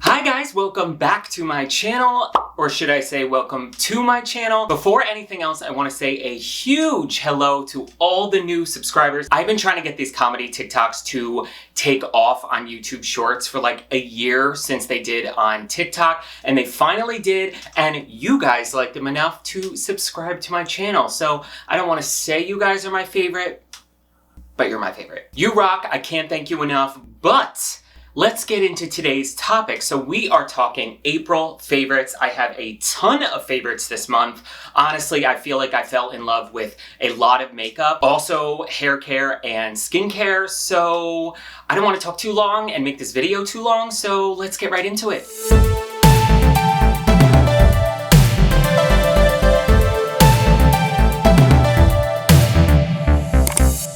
Hi guys, welcome back to my channel, or should I say welcome to my channel. Before anything else, I want to say a huge hello to all the new subscribers. I've been trying to get these comedy TikToks to take off on YouTube Shorts for like a year since they did on TikTok, and they finally did, and you guys liked them enough to subscribe to my channel. So I don't want to say you guys are my favorite, but you're my favorite. You rock, I can't thank you enough, but let's get into today's topic. So we are talking April favorites. I have a ton of favorites this month. Honestly, I feel like I fell in love with a lot of makeup, also hair care and skincare. So I don't want to talk too long and make this video too long, so let's get right into it.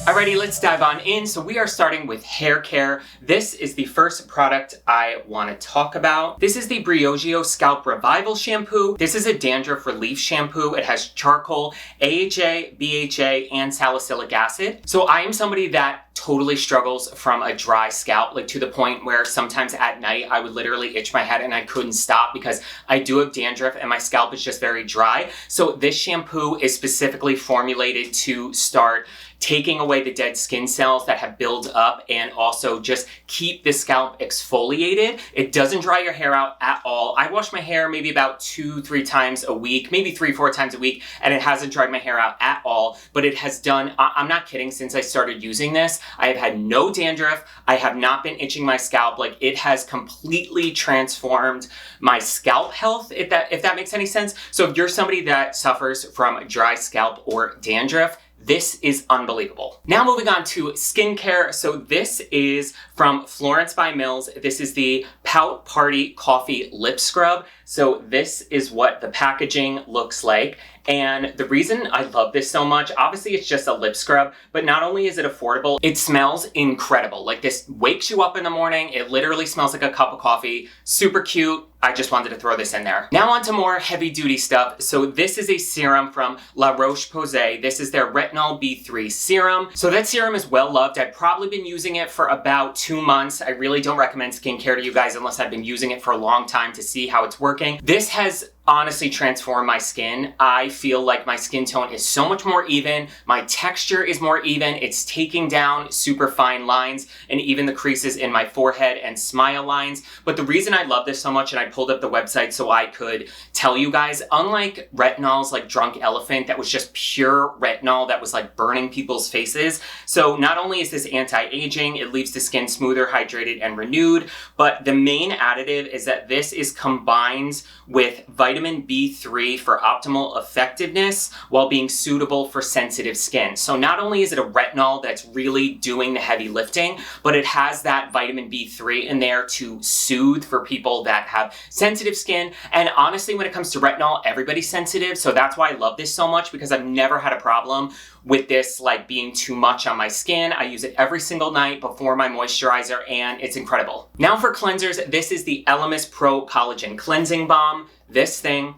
Alrighty, let's dive on in. So we are starting with hair care. This is the first product I want to talk about. This is the Briogeo Scalp Revival Shampoo. This is a dandruff relief shampoo. It has charcoal, AHA, BHA, and salicylic acid. So I am somebody that totally struggles from a dry scalp, like to the point where sometimes at night I would literally itch my head and I couldn't stop because I do have dandruff and my scalp is just very dry. So this shampoo is specifically formulated to start taking away the dead skin cells that have built up and also just keep the scalp exfoliated. It doesn't dry your hair out at all. I wash my hair maybe about 2-3 times a week, maybe 3-4 times a week, and it hasn't dried my hair out at all, but it has done, I'm not kidding, since I started using this, I have had no dandruff. I have not been itching my scalp. Like, it has completely transformed my scalp health, if that makes any sense. So if you're somebody that suffers from dry scalp or dandruff, this is unbelievable. Now moving on to skincare. So this is from Florence by Mills. This is the Pout Party Coffee Lip Scrub. So this is what the packaging looks like. And the reason I love this so much, obviously it's just a lip scrub, but not only is it affordable, it smells incredible. Like, this wakes you up in the morning. It literally smells like a cup of coffee. Super cute. I just wanted to throw this in there. Now on to more heavy duty stuff. So this is a serum from La Roche-Posay. This is their Retinol B3 serum. So that serum is well loved. I've probably been using it for about 2 months. I really don't recommend skincare to you guys unless I've been using it for a long time to see how it's working. This has honestly transformed my skin. I feel like my skin tone is so much more even. My texture is more even. It's taking down super fine lines and even the creases in my forehead and smile lines. But the reason I love this so much, and I pulled up the website so I could tell you guys, unlike retinols like Drunk Elephant that was just pure retinol that was like burning people's faces. So not only is this anti-aging, it leaves the skin smoother, hydrated, and renewed, but the main additive is that this is combined with vitamin B3 for optimal effectiveness while being suitable for sensitive skin. So not only is it a retinol that's really doing the heavy lifting, but it has that vitamin B3 in there to soothe for people that have sensitive skin. And honestly, when it comes to retinol, everybody's sensitive. So that's why I love this so much, because I've never had a problem with this like being too much on my skin. I use it every single night before my moisturizer, and it's incredible. Now for cleansers, this is the Elemis Pro Collagen Cleansing Balm. This thing,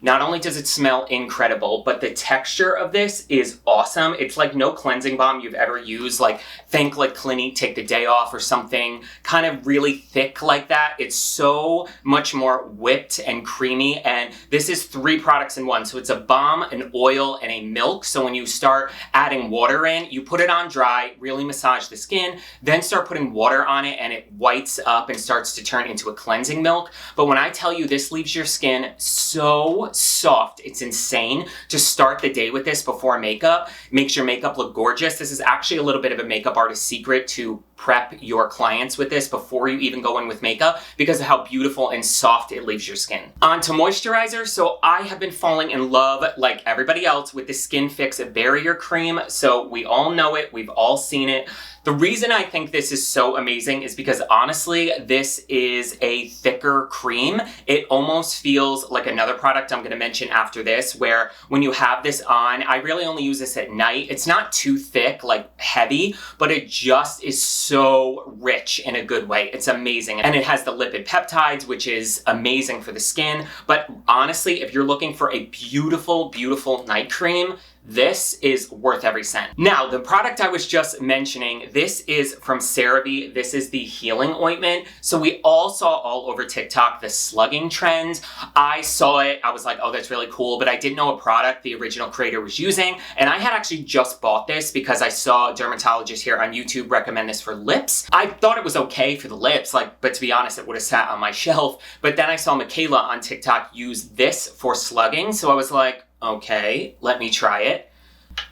not only does it smell incredible, but the texture of this is awesome. It's like no cleansing balm you've ever used. Like, think like Clinique Take the Day Off or something kind of really thick like that. It's so much more whipped and creamy, and this is 3 products in one. So it's a balm, an oil, and a milk. So when you start adding water in, you put it on dry, really massage the skin, then start putting water on it, and it whites up and starts to turn into a cleansing milk. But when I tell you this leaves your skin so soft, it's insane. To start the day with this before makeup makes your makeup look gorgeous. This is actually a little bit of a makeup artist secret to prep your clients with this before you even go in with makeup, because of how beautiful and soft it leaves your skin. On to moisturizer. So I have been falling in love, like everybody else, with the Skin Fix Barrier Cream. So we all know it, we've all seen it. The reason I think this is so amazing is because honestly, this is a thicker cream. It almost feels like another product I'm going to mention after this, where when you have this on, I really only use this at night. It's not too thick, like heavy, but it just is so rich in a good way. It's amazing. And it has the lipid peptides, which is amazing for the skin. But honestly, if you're looking for a beautiful, beautiful night cream, This is worth every cent. Now, the product I was just mentioning, this is from CeraVe. This is the healing ointment. So we all saw all over TikTok the slugging trend. I saw it, I was like, oh, that's really cool, but I didn't know a product the original creator was using. And I had actually just bought this because I saw a dermatologist here on YouTube recommend this for lips. I thought it was okay for the lips, but to be honest, it would have sat on my shelf. But then I saw Michaela on TikTok use this for slugging. So I was like, okay, let me try it.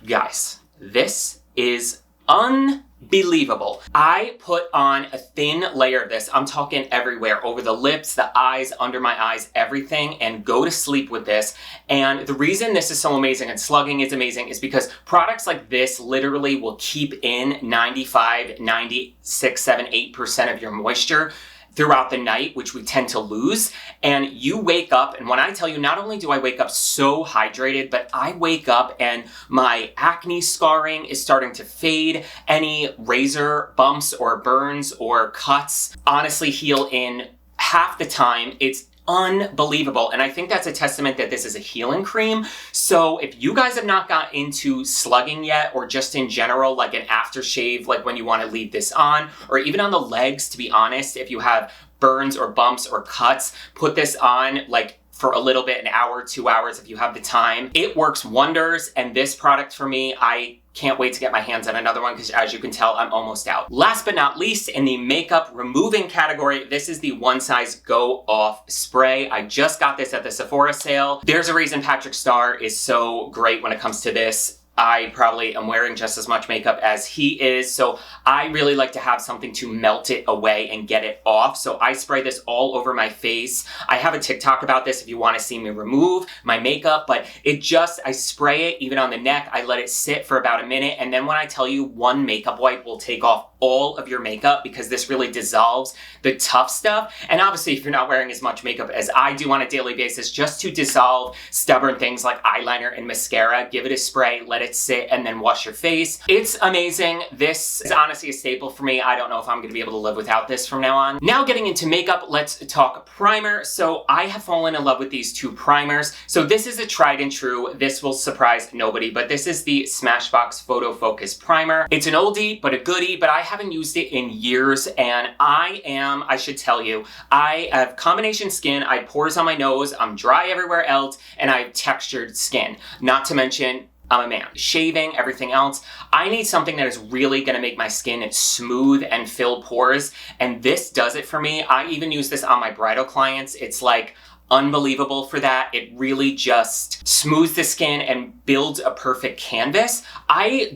Guys, this is unbelievable. I put on a thin layer of this. I'm talking everywhere, over the lips, the eyes, under my eyes, everything, and go to sleep with this. And the reason this is so amazing and slugging is amazing is because products like this literally will keep in 95, 96, 7, 8% of your moisture throughout the night, which we tend to lose. And you wake up, and when I tell you, not only do I wake up so hydrated, but I wake up and my acne scarring is starting to fade. Any razor bumps or burns or cuts honestly heal in half the time. It's unbelievable. And I think that's a testament that this is a healing cream. So if you guys have not got into slugging yet, or just in general, like an aftershave, like when you want to leave this on, or even on the legs, to be honest, if you have burns or bumps or cuts, put this on like for a little bit, an hour, 2 hours if you have the time. It works wonders. And this product for me, I can't wait to get my hands on another one because as you can tell, I'm almost out. Last but not least, in the makeup removing category, this is the One Size Go Off spray. I just got this at the Sephora sale. There's a reason Patrick Starr is so great when it comes to this. I probably am wearing just as much makeup as he is, so I really like to have something to melt it away and get it off. So I spray this all over my face. I have a TikTok about this if you want to see me remove my makeup, but I spray it even on the neck. I let it sit for about a minute, and then when I tell you one makeup wipe will take off all of your makeup because this really dissolves the tough stuff. And obviously, if you're not wearing as much makeup as I do on a daily basis, just to dissolve stubborn things like eyeliner and mascara, give it a spray, let it sit, and then wash your face. It's amazing. This is honestly a staple for me. I don't know if I'm going to be able to live without this from now on. Now getting into makeup, let's talk primer. So I have fallen in love with these two primers. So this is a tried and true. This will surprise nobody, but this is the Smashbox Photo Focus Primer. It's an oldie, but a goodie, but I haven't used it in years, and I should tell you, I have combination skin. I have pores on my nose, I'm dry everywhere else, and I have textured skin. Not to mention, I'm a man. Shaving, everything else. I need something that is really gonna make my skin smooth and fill pores, and this does it for me. I even use this on my bridal clients. It's like unbelievable for that. It really just smooths the skin and builds a perfect canvas. I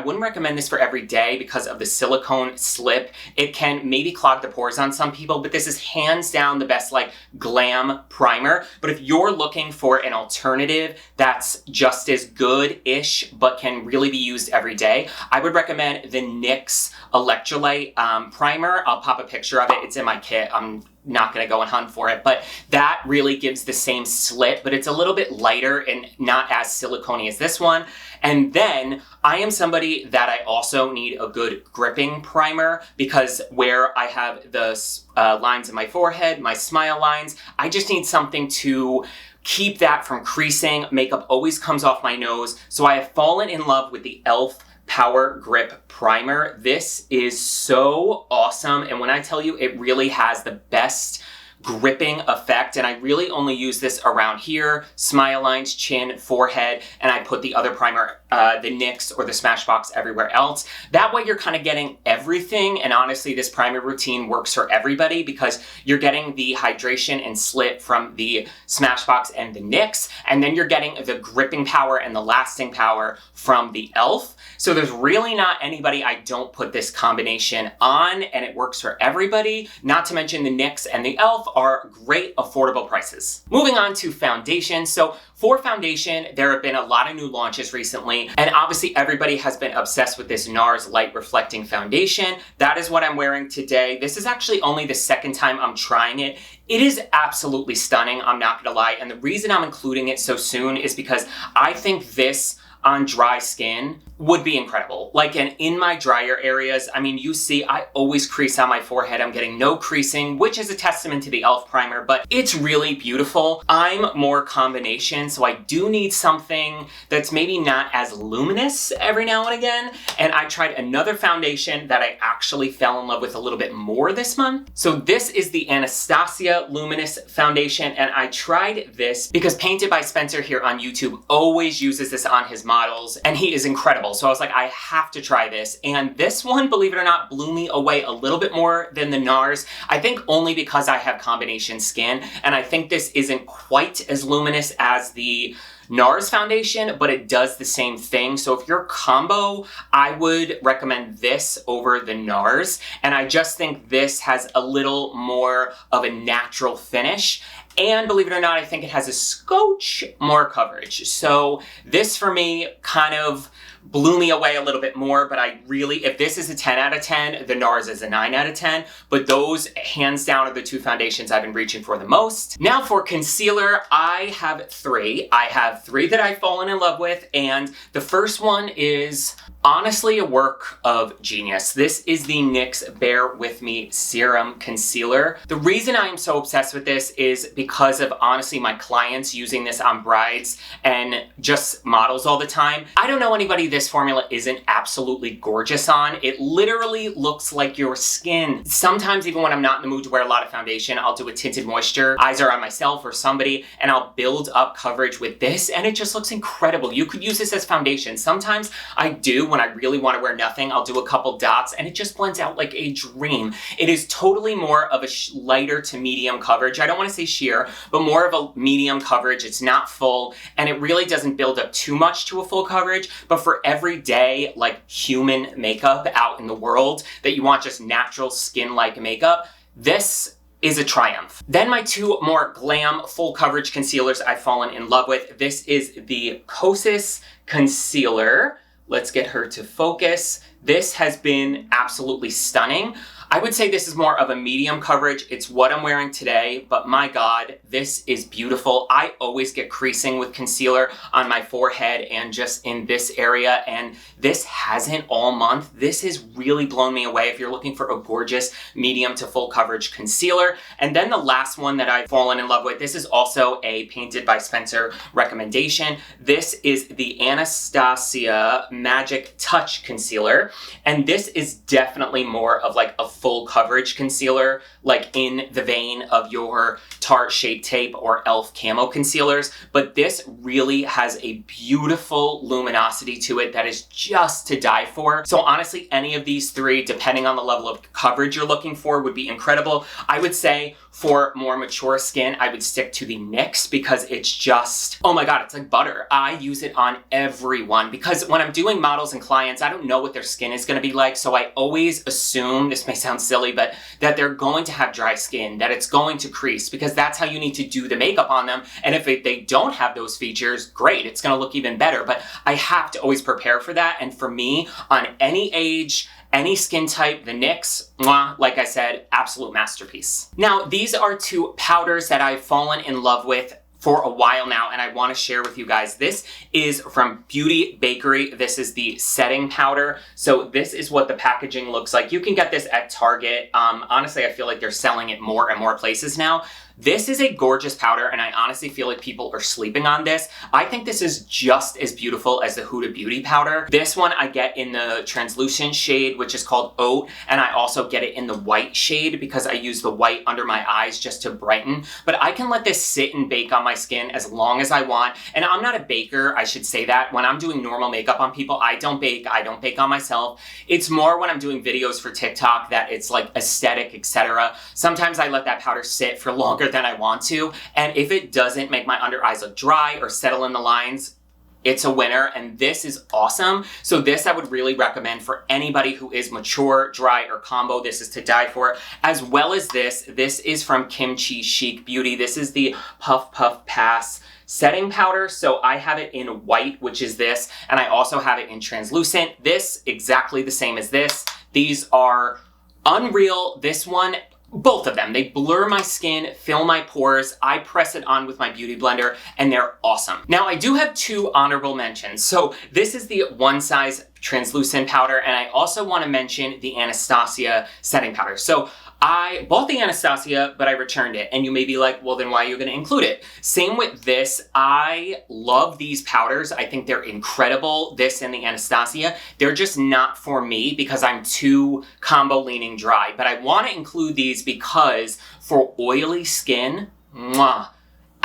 wouldn't recommend this for every day because of the silicone slip. It can maybe clog the pores on some people, but this is hands down the best like glam primer. But if you're looking for an alternative that's just as good-ish, but can really be used every day, I would recommend the NYX Electrolyte Primer. I'll pop a picture of it. It's in my kit. I'm not gonna go and hunt for it, but that really gives the same slit, but it's a little bit lighter and not as silicone-y as this one. And then I am somebody that I also need a good gripping primer because where I have the lines in my forehead, my smile lines, I just need something to keep that from creasing. Makeup always comes off my nose, so I have fallen in love with the e.l.f. Power Grip Primer. This is so awesome, and when I tell you, it really has the best gripping effect, and I really only use this around here, smile lines, chin, forehead, and I put the other primer, the NYX or the Smashbox everywhere else. That way you're kind of getting everything, and honestly this primer routine works for everybody because you're getting the hydration and slit from the Smashbox and the NYX, and then you're getting the gripping power and the lasting power from the e.l.f. So there's really not anybody I don't put this combination on, and it works for everybody. Not to mention the NYX and the e.l.f. are great affordable prices. Moving on to foundation. So for foundation, there have been a lot of new launches recently, and obviously everybody has been obsessed with this NARS Light Reflecting Foundation. That is what I'm wearing today. This is actually only the second time I'm trying it. It is absolutely stunning, I'm not gonna lie, and the reason I'm including it so soon is because I think this on dry skin would be incredible. Like, and in my drier areas, I mean, you see, I always crease on my forehead. I'm getting no creasing, which is a testament to the e.l.f. primer, but it's really beautiful. I'm more combination, so I do need something that's maybe not as luminous every now and again. And I tried another foundation that I actually fell in love with a little bit more this month. So this is the Anastasia Luminous Foundation, and I tried this because Painted by Spencer here on YouTube always uses this on his models, and he is incredible. So I was like, I have to try this. And this one, believe it or not, blew me away a little bit more than the NARS. I think only because I have combination skin, and I think this isn't quite as luminous as the NARS foundation, but it does the same thing. So if you're combo, I would recommend this over the NARS. And I just think this has a little more of a natural finish. And believe it or not, I think it has a scotch more coverage. So this for me kind of blew me away a little bit more, but I really, if this is a 10 out of 10, the NARS is a 9 out of 10, but those hands down are the two foundations I've been reaching for the most. Now for concealer, I have three. I have three that I've fallen in love with, and the first one is honestly a work of genius. This is the NYX Bear With Me Serum Concealer. The reason I'm so obsessed with this is because of honestly my clients using this on brides and just models all the time. I don't know anybody this formula isn't absolutely gorgeous on. It literally looks like your skin. Sometimes even when I'm not in the mood to wear a lot of foundation, I'll do a tinted moisture, either on myself or somebody, and I'll build up coverage with this, and it just looks incredible. You could use this as foundation. Sometimes I do when I really want to wear nothing, I'll do a couple dots and it just blends out like a dream. It is totally more of a lighter to medium coverage. I don't want to say sheer, but more of a medium coverage. It's not full, and it really doesn't build up too much to a full coverage, but for everyday like human makeup out in the world that you want just natural skin-like makeup, this is a triumph. Then my two more glam full coverage concealers I've fallen in love with. This is the Kosas Concealer. Let's get her to focus. This has been absolutely stunning. I would say this is more of a medium coverage. It's what I'm wearing today, but my God, this is beautiful. I always get creasing with concealer on my forehead and just in this area, and this hasn't all month. This has really blown me away if you're looking for a gorgeous medium to full coverage concealer. And then the last one that I've fallen in love with, this is also a Painted by Spencer recommendation. This is the Anastasia Magic Touch Concealer, and this is definitely more of like a full coverage concealer, like in the vein of your Tarte Shape Tape or e.l.f. Camo concealers, but this really has a beautiful luminosity to it that is just to die for. So honestly, any of these three, depending on the level of coverage you're looking for, would be incredible. I would say for more mature skin, I would stick to the NYX because it's just, oh my God, it's like butter. I use it on everyone because when I'm doing models and clients, I don't know what their skin is gonna be like, so I always assume, this may sound silly, but that they're going to have dry skin, that it's going to crease, because that's how you need to do the makeup on them. And if they don't have those features, great, it's gonna look even better. But I have to always prepare for that. And for me, on any age, any skin type, the NYX, mwah, like I said, absolute masterpiece. Now, these are two powders that I've fallen in love with for a while now, and I want to share with you guys. This is from Beauty Bakery. This is the setting powder. So this is what the packaging looks like. You can get this at Target. Honestly, I feel like they're selling it more and more places now. This is a gorgeous powder, and I honestly feel like people are sleeping on this. I think this is just as beautiful as the Huda Beauty powder. This one I get in the translucent shade, which is called Oat, and I also get it in the white shade because I use the white under my eyes just to brighten. But I can let this sit and bake on my skin as long as I want. And I'm not a baker, I should say that. When I'm doing normal makeup on people, I don't bake on myself. It's more when I'm doing videos for TikTok that it's like aesthetic, etc. Sometimes I let that powder sit for longer than I want to, and if it doesn't make my under eyes look dry or settle in the lines, it's a winner, and this is awesome. So this I would really recommend for anybody who is mature, dry, or combo. This is to die for. As well as this is from Kimchi Chic Beauty. This is the Puff Puff Pass setting powder. So I have it in white, which is this, and I also have it in translucent. This, exactly the same as this. These are unreal. This one Both of them. They blur my skin, fill my pores. I press it on with my beauty blender and they're awesome. Now I do have 2 honorable mentions. So this is the One Size translucent powder, and I also want to mention the Anastasia setting powder. So I bought the Anastasia, but I returned it. And you may be like, well, then why are you going to include it? Same with this. I love these powders. I think they're incredible. This and the Anastasia. They're just not for me because I'm too combo leaning dry. But I want to include these because for oily skin, mwah,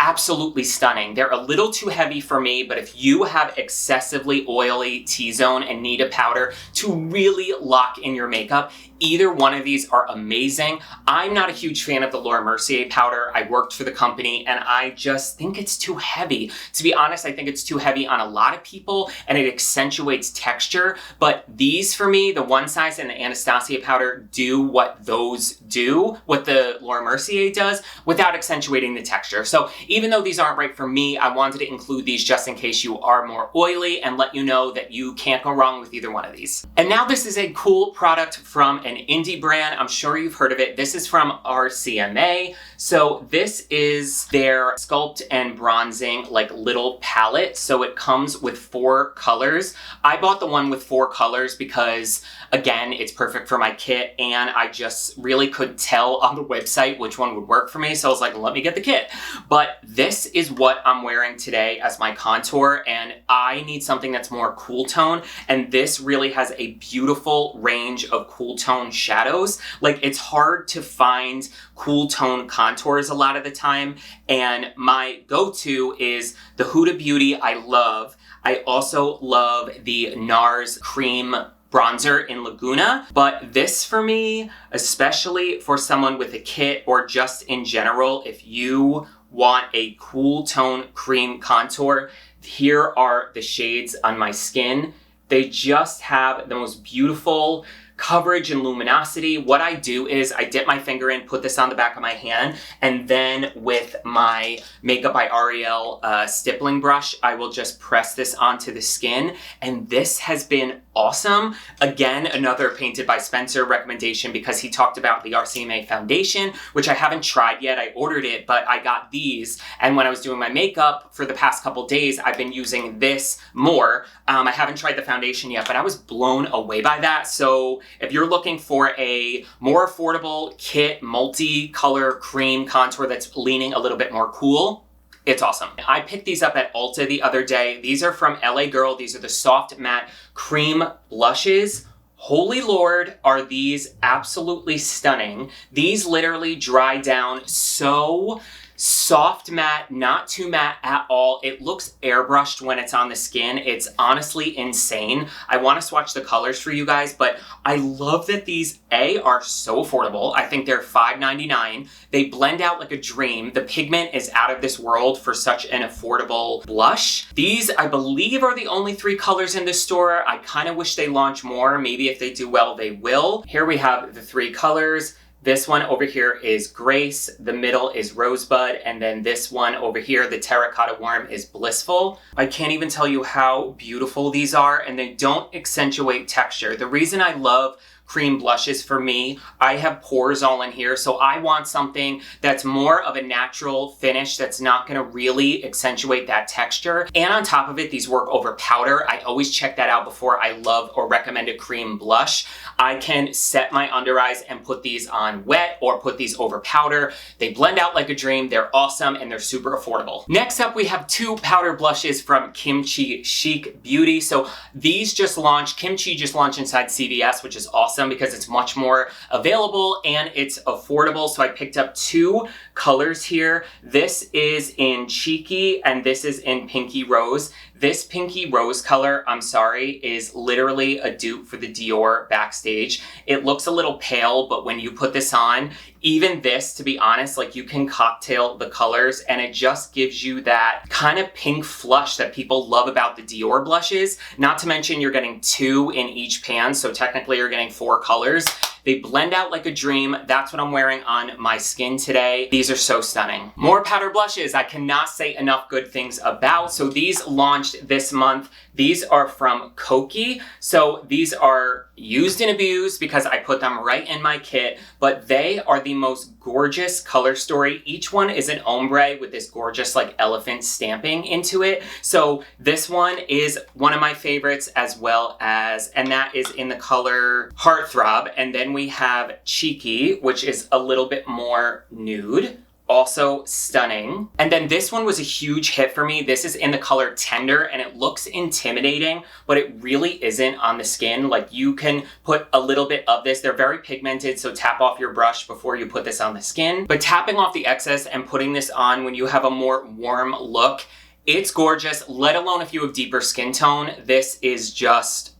absolutely stunning. They're a little too heavy for me, but if you have excessively oily T-zone and need a powder to really lock in your makeup, either one of these are amazing. I'm not a huge fan of the Laura Mercier powder. I worked for the company and I just think it's too heavy. To be honest, I think it's too heavy on a lot of people and it accentuates texture. But these for me, the One Size and the Anastasia powder do what those do, what the Laura Mercier does, without accentuating the texture. So even though these aren't right for me, I wanted to include these just in case you are more oily and let you know that you can't go wrong with either one of these. And now this is a cool product from an indie brand. I'm sure you've heard of it. This is from RCMA. So this is their Sculpt and Bronzing like little palette. So it comes with 4 colors. I bought the one with 4 colors because again, it's perfect for my kit and I just really couldn't tell on the website which one would work for me. So I was like, let me get the kit. But this is what I'm wearing today as my contour and I need something that's more cool tone. And this really has a beautiful range of cool tone shadows. Like it's hard to find cool tone contours a lot of the time. And my go-to is the Huda Beauty I love. I also love the NARS Cream bronzer in Laguna, but this for me, especially for someone with a kit or just in general, if you want a cool tone cream contour, here are the shades on my skin. They just have the most beautiful coverage and luminosity. What I do is I dip my finger in, put this on the back of my hand, and then with my Makeup by Ariel stippling brush, I will just press this onto the skin. And this has been awesome. Again, another Painted by Spencer recommendation because he talked about the RCMA foundation, which I haven't tried yet. I ordered it, but I got these. And when I was doing my makeup for the past couple days, I've been using this more. I haven't tried the foundation yet, but I was blown away by that. So if you're looking for a more affordable kit, multi-color cream contour that's leaning a little bit more cool, it's awesome. I picked these up at Ulta the other day. These are from LA Girl. These are the Soft Matte Cream Blushes. Holy Lord, are these absolutely stunning. These literally dry down so soft matte, not too matte at all. It looks airbrushed when it's on the skin. It's honestly insane. I want to swatch the colors for you guys, but I love that these are so affordable. I think they're $5.99. They blend out like a dream. The pigment is out of this world for such an affordable blush. These, I believe, are the only 3 colors in this store. I kind of wish they launch more. Maybe if they do well, they will. Here we have the 3 colors. This one over here is Grace, the middle is Rosebud, and then this one over here, the Terracotta Warm, is Blissful. I can't even tell you how beautiful these are, and they don't accentuate texture. The reason I love cream blushes for me, I have pores all in here, so I want something that's more of a natural finish that's not gonna really accentuate that texture. And on top of it, these work over powder. I always check that out before I love or recommend a cream blush. I can set my under eyes and put these on wet or put these over powder. They blend out like a dream, they're awesome, and they're super affordable. Next up, we have 2 powder blushes from Kimchi Chic Beauty. So these just launched, Kimchi just launched inside CVS, which is awesome because it's much more available and it's affordable. So I picked up 2 colors here. This is in Cheeky and this is in Pinky Rose. This Pinky Rose color, I'm sorry, is literally a dupe for the Dior Backstage. It looks a little pale, but when you put this on, even this, to be honest, like you can cocktail the colors and it just gives you that kind of pink flush that people love about the Dior blushes. Not to mention you're getting 2 in each pan, so technically you're getting 4 colors. They blend out like a dream. That's what I'm wearing on my skin today. These are so stunning. More powder blushes I cannot say enough good things about. So these launched this month. These are from Koki. So these are used and abused because I put them right in my kit, but they are the most gorgeous color story. Each one is an ombre with this gorgeous like elephant stamping into it. So this one is one of my favorites as well as, and that is in the color Heartthrob. And then we have Cheeky, which is a little bit more nude. Also stunning. And then this one was a huge hit for me. This is in the color Tender and it looks intimidating, but it really isn't on the skin. Like you can put a little bit of this. They're very pigmented, so tap off your brush before you put this on the skin. But tapping off the excess and putting this on when you have a more warm look, it's gorgeous, let alone if you have deeper skin tone. This is just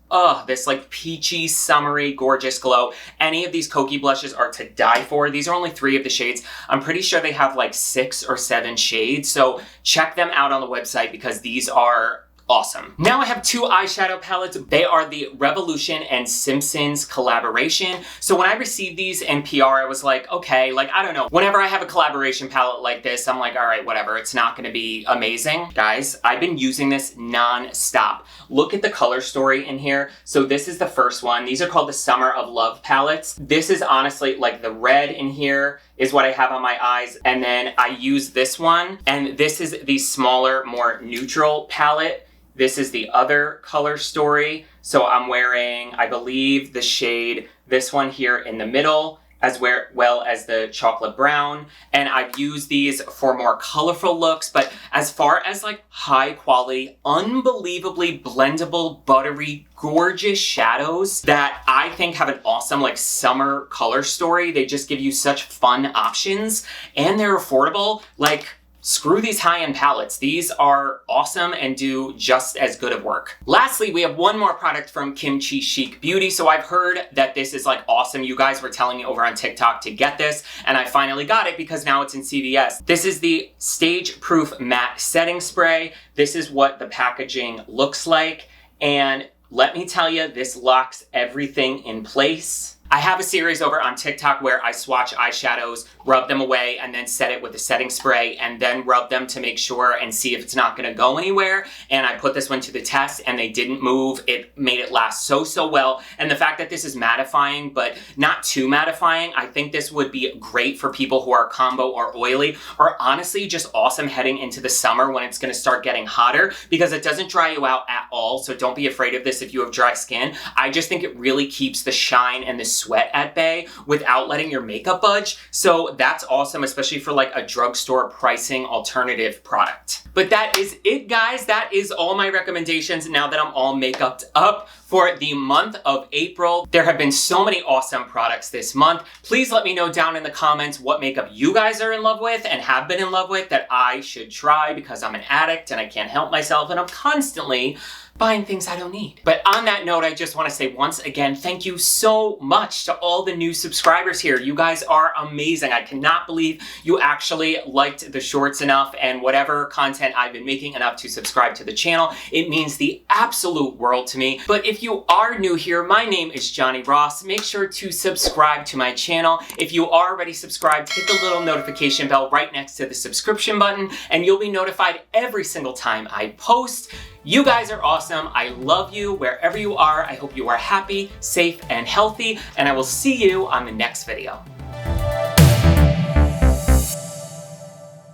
this like peachy, summery, gorgeous glow. Any of these Kokie blushes are to die for. These are only 3 of the shades. I'm pretty sure they have like 6 or 7 shades. So check them out on the website because these are awesome. Now I have 2 eyeshadow palettes. They are the Revolution and Simpsons collaboration. So when I received these in PR, I was like, okay, like, I don't know. Whenever I have a collaboration palette like this, I'm like, all right, whatever. It's not gonna be amazing. Guys, I've been using this non-stop. Look at the color story in here. So this is the first one. These are called the Summer of Love palettes. This is honestly like the red in here is what I have on my eyes. And then I use this one. And this is the smaller, more neutral palette. This is the other color story. So I'm wearing, I believe, the shade, this one here in the middle, as well as the chocolate brown. And I've used these for more colorful looks, but as far as like high quality, unbelievably blendable, buttery, gorgeous shadows that I think have an awesome like summer color story. They just give you such fun options and they're affordable. Like, screw these high-end palettes. These are awesome and do just as good of work. Lastly, we have one more product from Kimchi Chic Beauty. So I've heard that this is like awesome. You guys were telling me over on TikTok to get this, and I finally got it because now it's in CVS. This is the Stage Proof Matte Setting Spray. This is what the packaging looks like. And let me tell you, this locks everything in place. I have a series over on TikTok where I swatch eyeshadows, rub them away, and then set it with the setting spray, and then rub them to make sure and see if it's not gonna go anywhere. And I put this one to the test, and they didn't move. It made it last so well. And the fact that this is mattifying, but not too mattifying, I think this would be great for people who are combo or oily, or honestly just awesome heading into the summer when it's gonna start getting hotter, because it doesn't dry you out at all. So don't be afraid of this if you have dry skin. I just think it really keeps the shine and the sweat at bay without letting your makeup budge. So that's awesome, especially for like a drugstore pricing alternative product. But that is it, guys. That is all my recommendations now that I'm all makeuped up for the month of April. There have been so many awesome products this month. Please let me know down in the comments what makeup you guys are in love with and have been in love with that I should try, because I'm an addict and I can't help myself and I'm constantly buying things I don't need. But on that note, I just want to say once again, thank you so much to all the new subscribers here. You guys are amazing. I cannot believe you actually liked the shorts enough and whatever content I've been making enough to subscribe to the channel. It means the absolute world to me. But if you are new here, my name is Johnny Ross. Make sure to subscribe to my channel. If you are already subscribed, hit the little notification bell right next to the subscription button and you'll be notified every single time I post. You guys are awesome. I love you wherever you are. I hope you are happy, safe, and healthy, and I will see you on the next video.